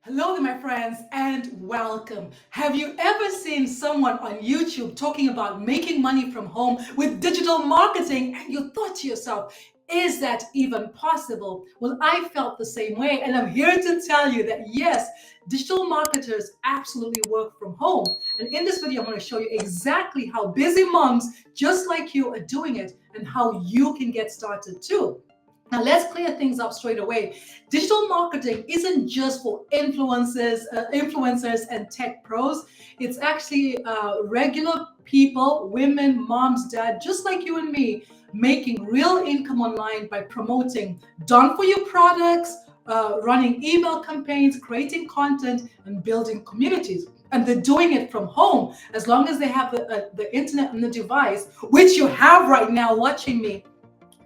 Hello there, my friends, and welcome. Have you ever seen someone on YouTube talking about making money from home with digital marketing and you thought to yourself, is that even possible? Well, I felt the same way, and I'm here to tell you that yes, digital marketers absolutely work from home. And in this video, I'm going to show you exactly how busy moms just like you are doing it and how you can get started too. Now, let's clear things up straight away. Digital marketing isn't just for influencers and tech pros. It's actually regular people, women, moms, dad, just like you and me, making real income online by promoting done-for-you products, running email campaigns, creating content, and building communities. And they're doing it from home as long as they have the internet and the device, which you have right now watching me.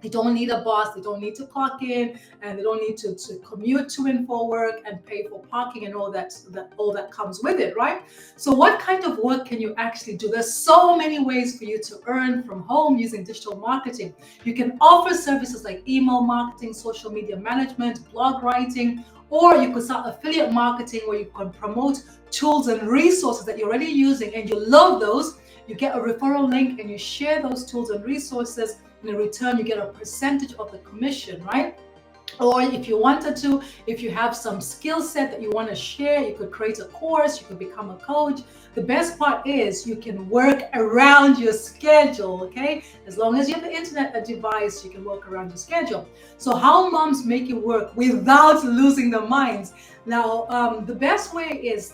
They don't need a boss, they don't need to clock in, and they don't need to commute to and for work and pay for parking and all that comes with it, right? So what kind of work can you actually do? There's so many ways for you to earn from home using digital marketing. You can offer services like email marketing, social media management, blog writing, or you could start affiliate marketing where you can promote tools and resources that you're already using and you love those. You get a referral link and you share those tools and resources. In return, you get a percentage of the commission, right? Or if you wanted to, if you have some skill set that you want to share, you could create a course, you could become a coach. The best part is you can work around your schedule, okay? As long as you have the internet, a device, you can work around your schedule. So how moms make it work without losing their minds? Now, the best way is,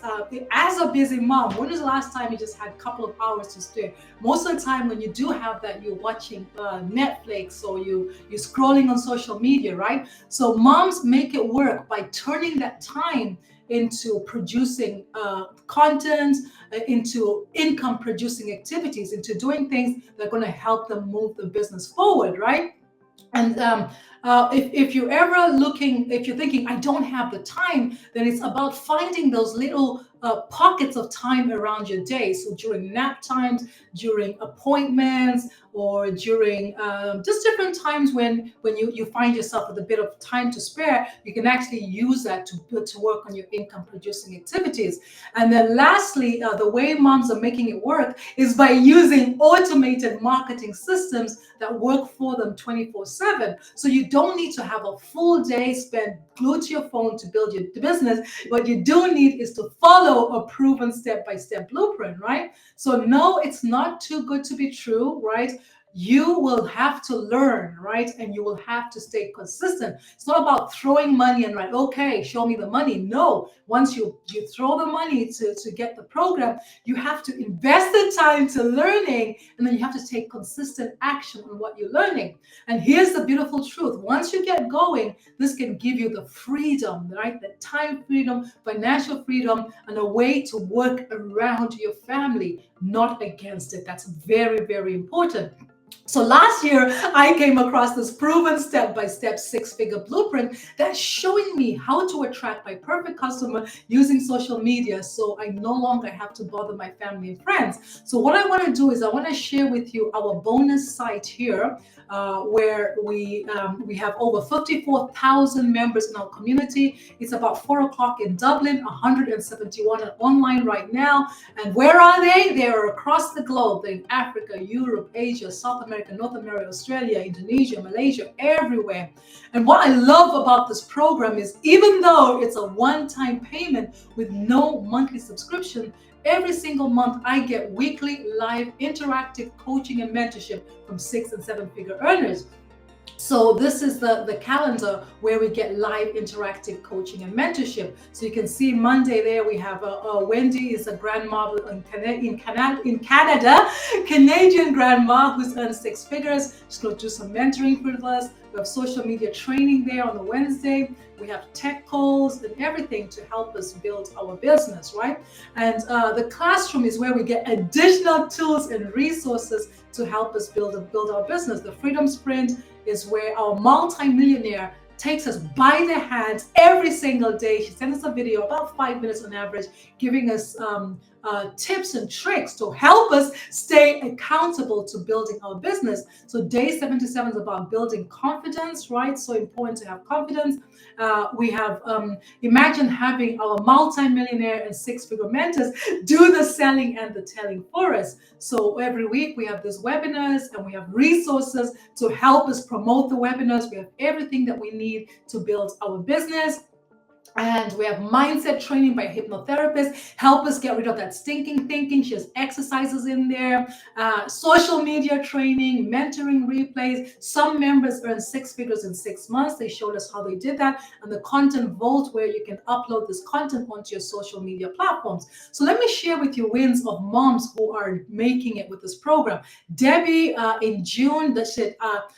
as a busy mom, when was the last time you just had a couple of hours to spare? Most of the time when you do have that, you're watching Netflix or you're scrolling on social media, right? So moms make it work by turning that time into producing content, into income producing activities, into doing things that are going to help them move the business forward, right? And if you're ever looking, if you're thinking, I don't have the time, then it's about finding those little pockets of time around your day. So during nap times, during appointments, or during just different times when you find yourself with a bit of time to spare, you can actually use that to work on your income producing activities. And then lastly, the way moms are making it work is by using automated marketing systems that work for them 24/7. So you don't need to have a full day spent glued to your phone to build your business. What you do need is to follow a proven step-by-step blueprint, right? So no, it's not too good to be true, right? You will have to learn, right? And you will have to stay consistent. It's not about throwing money and right, okay, show me the money. No, once you throw the money to get the program, you have to invest the time to learning, and then you have to take consistent action on what you're learning. And here's the beautiful truth. Once you get going, this can give you the freedom, right? The time freedom, financial freedom, and a way to work around your family, not against it. That's very, very important. So last year, I came across this proven step-by-step six-figure blueprint that's showing me how to attract my perfect customer using social media, so I no longer have to bother my family and friends. So what I want to do is I want to share with you our bonus site here, where we have over 54,000 members in our community. It's about 4 o'clock in Dublin, 171 online right now. And where are they? They are across the globe. They're in Africa, Europe, Asia, South America, North America, Australia, Indonesia, Malaysia, everywhere. And what I love about this program is even though it's a one-time payment with no monthly subscription, every single month I get weekly live interactive coaching and mentorship from 6 and 7 figure earners. So this is the calendar where we get live interactive coaching and mentorship. So you can see Monday there we have Wendy is a grandma in Canada, Canadian grandma who's earned 6 figures. She's going to do some mentoring with us. We have social media training there on the Wednesday. We have tech calls and everything to help us build our business, right? And the classroom is where we get additional tools and resources to help us build our business. The Freedom Sprint is where our multi-millionaire takes us by the hands every single day. She sends us a video, about 5 minutes on average, giving us tips and tricks to help us stay accountable to building our business. So day 77 is about building confidence, right? So important to have confidence. We have imagine having our multi-millionaire and six-figure mentors do the selling and the telling for us. So every week we have these webinars and we have resources to help us promote the webinars. We have everything that we need to build our business. And we have mindset training by hypnotherapists, help us get rid of that stinking thinking. She has exercises in there, social media training, mentoring replays. Some members earn six figures in 6 months. They showed us how they did that. And the content vault where you can upload this content onto your social media platforms. So let me share with you wins of moms who are making it with this program. Debbie in June that said,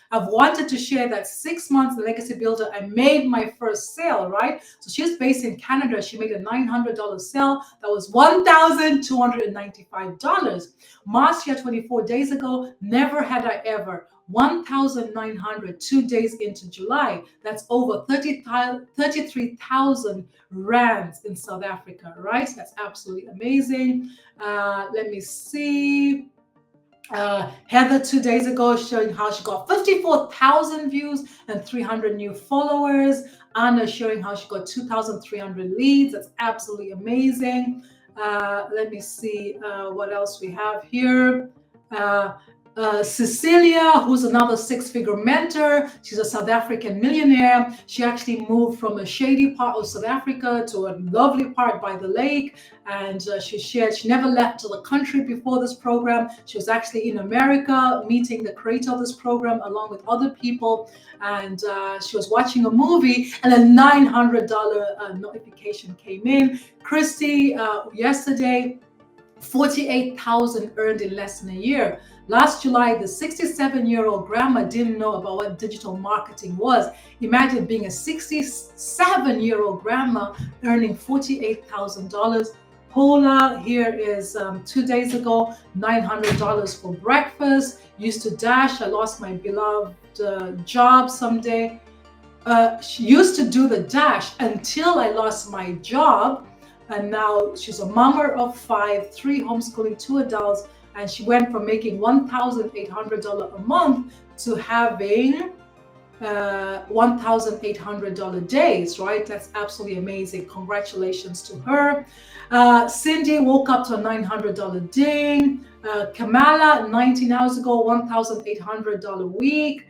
I've wanted to share that 6 months Legacy Builder, I made my first sale, right? So she's based in Canada. She made a $900 sale. That was $1,295. Marcia, 24 days ago, never had I ever. 1,900 2 days into July. That's over 33,000 rands in South Africa, right? That's absolutely amazing. Let me see. Heather 2 days ago showing how she got 54,000 views and 300 new followers. Anna showing how she got 2,300 leads. That's absolutely amazing. Let me see what else we have here. Cecilia, who's another six-figure mentor. She's a South African millionaire. She actually moved from a shady part of South Africa to a lovely part by the lake. And she shared she never left the country before this program. She was actually in America meeting the creator of this program along with other people. And she was watching a movie and a $900 notification came in. Christy, yesterday, 48,000 earned in less than a year. Last July, the 67-year-old grandma didn't know about what digital marketing was. Imagine being a 67-year-old grandma earning $48,000. Paula here is 2 days ago, $900 for breakfast. Used to dash. I lost my beloved job someday. She used to do the dash until I lost my job. And now she's a mama of 5, 3 homeschooling, 2 adults. And she went from making $1,800 a month to having $1,800 days, right? That's absolutely amazing. Congratulations to her. Cindy woke up to a $900 ding. Kamala, 19 hours ago, $1,800 week.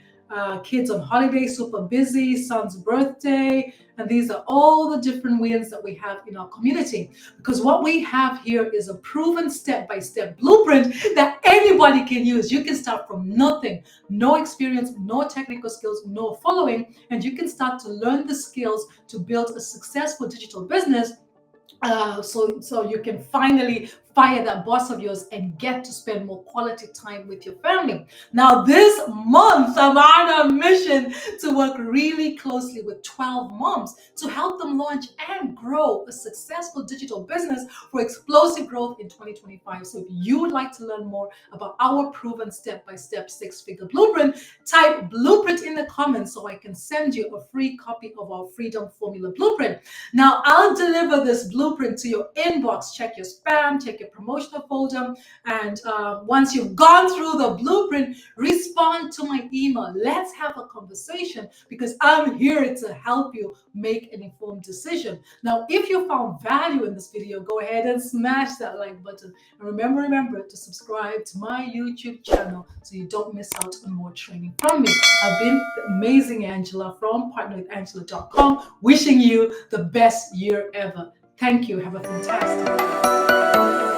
Kids on holiday, super busy, son's birthday. And these are all the different wins that we have in our community. Because what we have here is a proven step-by-step blueprint that anybody can use. You can start from nothing, no experience, no technical skills, no following, and you can start to learn the skills to build a successful digital business. So you can finally fire that boss of yours and get to spend more quality time with your family. Now, this month, I'm on a mission to work really closely with 12 moms to help them launch and grow a successful digital business for explosive growth in 2025. So if you would like to learn more about our proven step-by-step six-figure blueprint, type blueprint in the comments so I can send you a free copy of our Freedom Formula Blueprint. Now, I'll deliver this blueprint to your inbox. Check your spam, check your promotional folder, and once you've gone through the blueprint, respond to my email. Let's have a conversation because I'm here to help you make an informed decision. Now, if you found value in this video, go ahead and smash that like button. And remember to subscribe to my YouTube channel so you don't miss out on more training from me. I've been the amazing Angela from partnerwithangela.com, wishing you the best year ever. Thank you. Have a fantastic day.